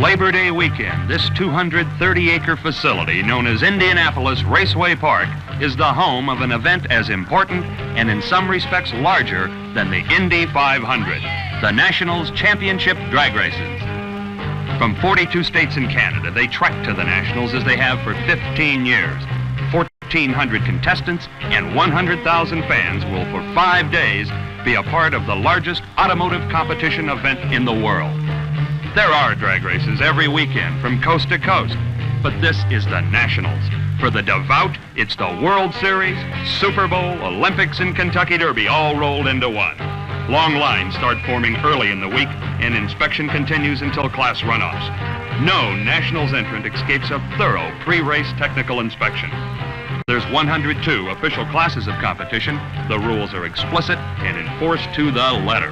Labor Day weekend, this 230-acre facility known as Indianapolis Raceway Park is the home of an event as important and in some respects larger than the Indy 500, the Nationals Championship Drag Races. From 42 states in Canada, they trek to the Nationals as they have for 15 years. 1,400 contestants and 100,000 fans will for 5 days be a part of the largest automotive competition event in the world. There are drag races every weekend from coast to coast, but this is the Nationals. For the devout, it's the World Series, Super Bowl, Olympics, and Kentucky Derby all rolled into one. Long lines start forming early in the week, and inspection continues until class runoffs. No Nationals entrant escapes a thorough pre-race technical inspection. There's 102 official classes of competition. The rules are explicit and enforced to the letter.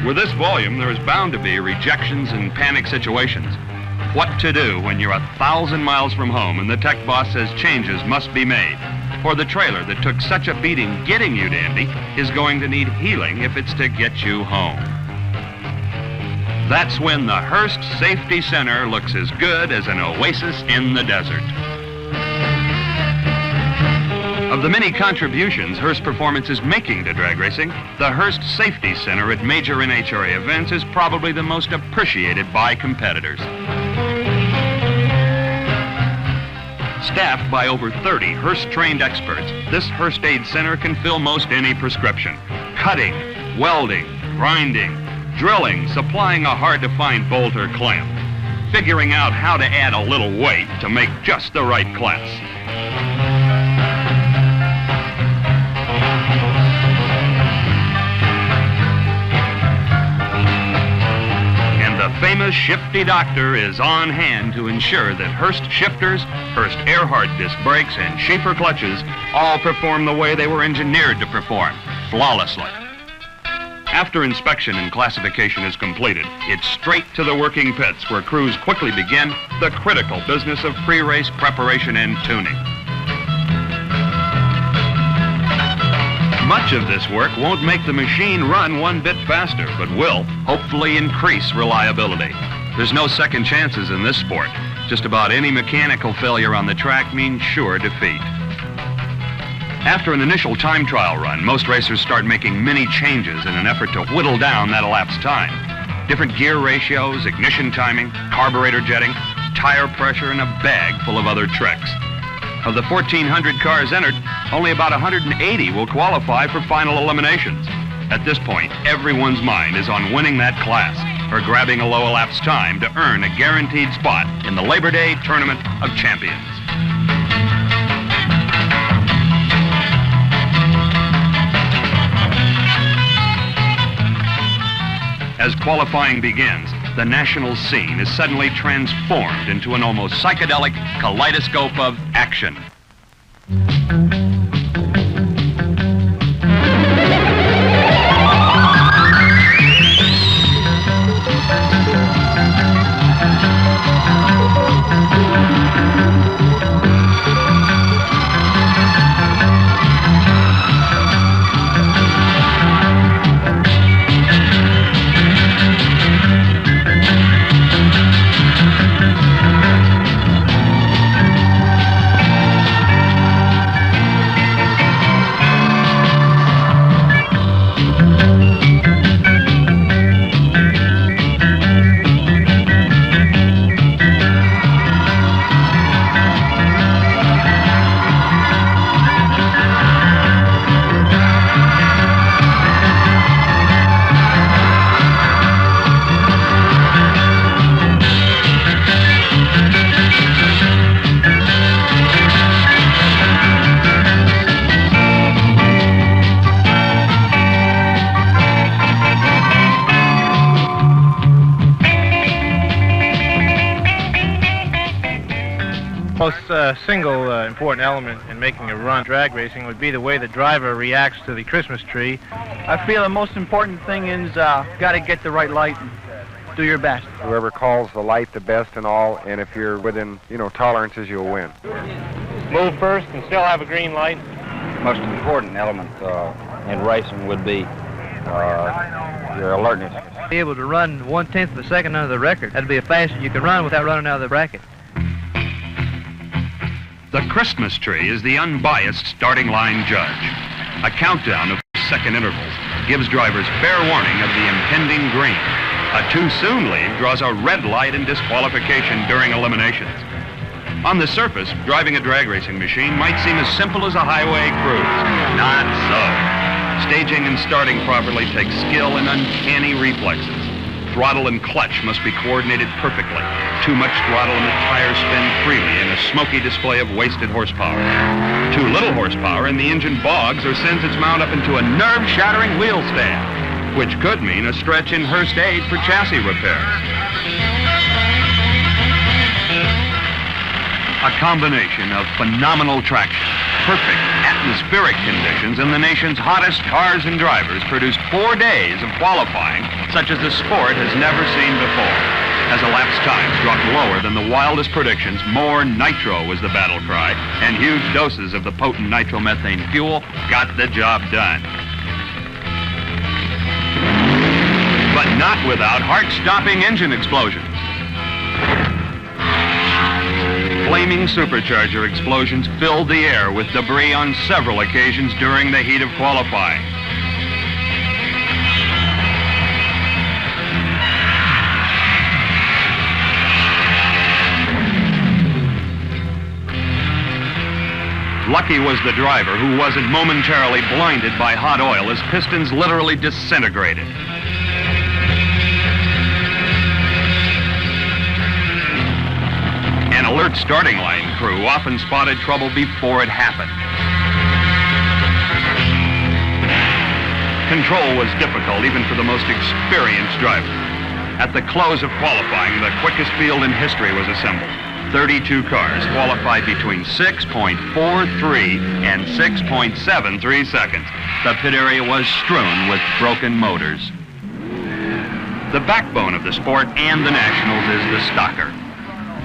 With this volume, there is bound to be rejections and panic situations. What to do when you're 1,000 miles from home and the tech boss says changes must be made? Or the trailer that took such a beating getting you to Indy is going to need healing if it's to get you home. That's when the Hearst Safety Center looks as good as an oasis in the desert. Of the many contributions Hearst Performance is making to drag racing, the Hearst Safety Center at major NHRA events is probably the most appreciated by competitors. Staffed by over 30 Hearst-trained experts, this Hearst Aid Center can fill most any prescription. Cutting, welding, grinding, drilling, supplying a hard-to-find bolt or clamp, figuring out how to add a little weight to make just the right class. The famous Shifty Doctor is on hand to ensure that Hearst shifters, Hearst Earhart disc brakes, and Schaefer clutches all perform the way they were engineered to perform, flawlessly. After inspection and classification is completed, it's straight to the working pits where crews quickly begin the critical business of pre-race preparation and tuning. Much of this work won't make the machine run one bit faster, but will hopefully increase reliability. There's no second chances in this sport. Just about any mechanical failure on the track means sure defeat. After an initial time trial run, most racers start making many changes in an effort to whittle down that elapsed time. Different gear ratios, ignition timing, carburetor jetting, tire pressure, and a bag full of other tricks. Of the 1,400 cars entered, only about 180 will qualify for final eliminations. At this point, everyone's mind is on winning that class or grabbing a low elapsed time to earn a guaranteed spot in the Labor Day Tournament of Champions. As qualifying begins, the Nationals scene is suddenly transformed into an almost psychedelic kaleidoscope of action. Single important element in making a run drag racing would be the way the driver reacts to the Christmas tree. I feel the most important thing is got to get the right light and do your best. Whoever calls the light the best and all, and if you're within, tolerances, you'll win. Move first and still have a green light. The most important element in racing would be your alertness. Be able to run 1/10 of a second under the record. That'd be the fastest you can run without running out of the bracket. The Christmas tree is the unbiased starting line judge. A countdown of second intervals gives drivers fair warning of the impending green. A too soon leave draws a red light and disqualification during eliminations. On the surface, driving a drag racing machine might seem as simple as a highway cruise. Not so. Staging and starting properly takes skill and uncanny reflexes. Throttle and clutch must be coordinated perfectly. Too much throttle and the tires spin freely in a smoky display of wasted horsepower. Too little horsepower and the engine bogs or sends its mount up into a nerve-shattering wheel stand, which could mean a stretch in Hearst aid for chassis repairs. A combination of phenomenal traction, perfect atmospheric conditions, and the nation's hottest cars and drivers produced 4 days of qualifying such as the sport has never seen before. As elapsed times dropped lower than the wildest predictions, more nitro was the battle cry, and huge doses of the potent nitromethane fuel got the job done. But not without heart-stopping engine explosions. Flaming supercharger explosions filled the air with debris on several occasions during the heat of qualifying. Lucky was the driver who wasn't momentarily blinded by hot oil as pistons literally disintegrated. An alert starting line crew often spotted trouble before it happened. Control was difficult even for the most experienced driver. At the close of qualifying, the quickest field in history was assembled. 32 cars qualified between 6.43 and 6.73 seconds. The pit area was strewn with broken motors. The backbone of the sport and the Nationals is the stocker.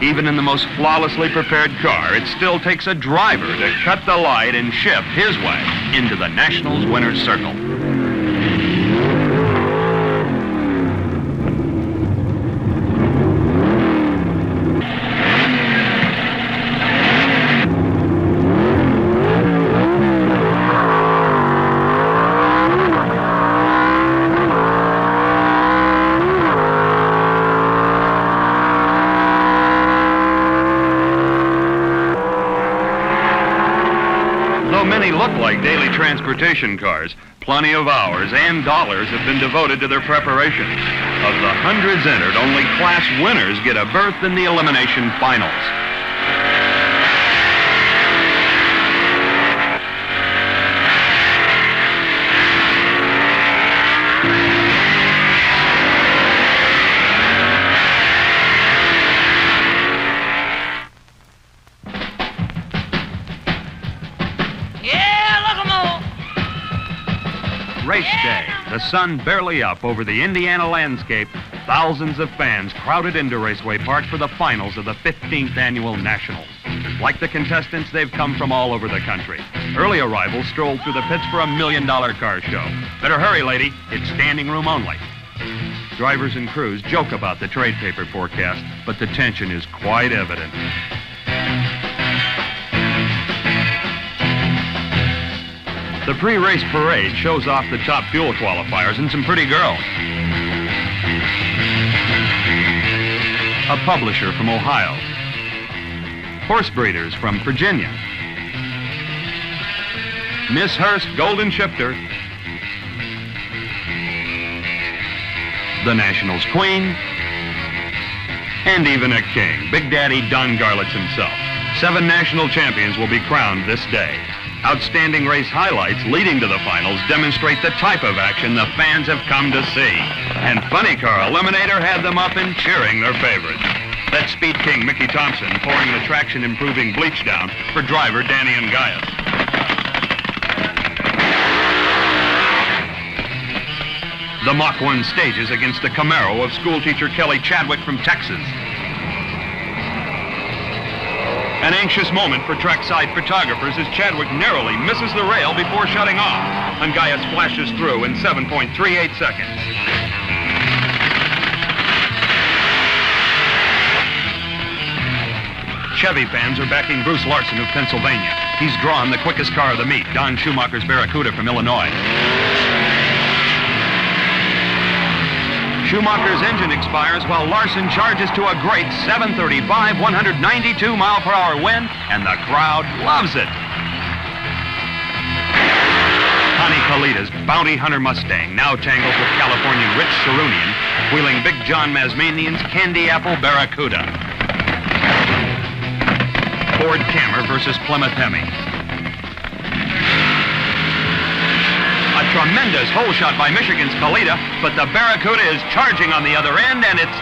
Even in the most flawlessly prepared car, it still takes a driver to cut the light and shift his way into the Nationals winner's circle. Many look like daily transportation cars. Plenty of hours and dollars have been devoted to their preparation. Of the hundreds entered, only class winners get a berth in the elimination finals. Race day, the sun barely up over the Indiana landscape, thousands of fans crowded into Raceway Park for the finals of the 15th Annual Nationals. Like the contestants, they've come from all over the country. Early arrivals strolled through the pits for $1 million car show. Better hurry, lady. It's standing room only. Drivers and crews joke about the trade paper forecast, but the tension is quite evident. The pre-race parade shows off the top fuel qualifiers and some pretty girls. A publisher from Ohio. Horse breeders from Virginia. Miss Hearst Golden Shifter. The Nationals Queen. And even a king, Big Daddy Don Garlits himself. 7 national champions will be crowned this day. Outstanding race highlights leading to the finals demonstrate the type of action the fans have come to see. And Funny Car Eliminator had them up and cheering their favorites. That's Speed King Mickey Thompson pouring the traction-improving bleach down for driver Danny Ungaius. The Mach 1 stages against the Camaro of schoolteacher Kelly Chadwick from Texas. An anxious moment for trackside photographers as Chadwick narrowly misses the rail before shutting off. Ungaius flashes through in 7.38 seconds. Chevy fans are backing Bruce Larson of Pennsylvania. He's drawn the quickest car of the meet, Don Schumacher's Barracuda from Illinois. Schumacher's engine expires while Larson charges to a great 735, 192-mile-per-hour wind, and the crowd loves it. Connie Kalita's Bounty Hunter Mustang now tangles with Californian Rich Sharunian, wheeling Big John Masmanian's Candy Apple Barracuda. Ford Cammer versus Plymouth Hemi. A tremendous hole shot by Michigan's Kalita, but the Barracuda is charging on the other end, and it's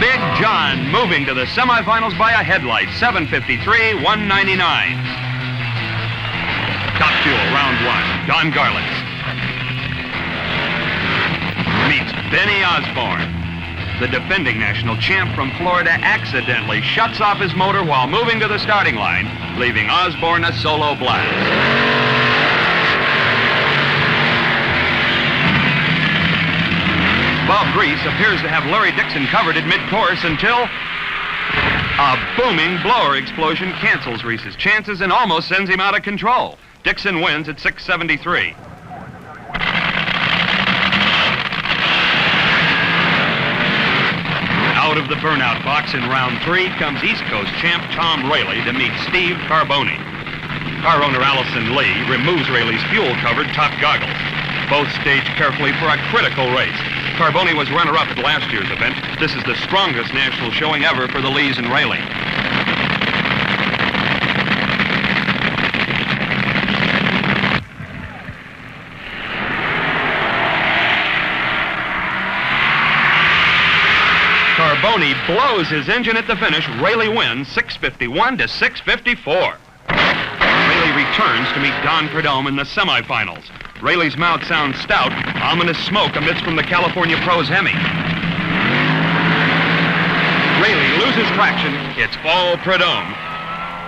Big John moving to the semifinals by a headlight, 753, 199. Top Fuel, round one. Don Garlitz meets Benny Osborne. The defending national champ from Florida accidentally shuts off his motor while moving to the starting line, leaving Osborne a solo blast. Bob Grease appears to have Larry Dixon covered at mid-course until a booming blower explosion cancels Reese's chances and almost sends him out of control. Dixon wins at 673. Out of the burnout box in round three comes East Coast champ Tom Rayleigh to meet Steve Carboni. Car owner Allison Lee removes Rayleigh's fuel-covered top goggles. Both staged carefully for a critical race. Carboni was runner-up at last year's event. This is the strongest national showing ever for the Lees and Rayleigh. Carboni blows his engine at the finish. Rayleigh wins 651 to 654. Rayleigh returns to meet Don Prudhomme in the semifinals. Rayleigh's mouth sounds stout. Ominous smoke emits from the California Pro's Hemi. Rayleigh loses traction. It's all Prudhomme.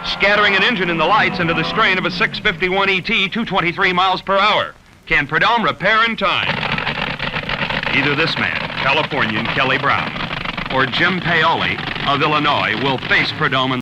Scattering an engine in the lights into the strain of a 651 ET, 223 miles per hour. Can Prudhomme repair in time? Either this man, Californian Kelly Brown, or Jim Paoli of Illinois will face Prudhomme in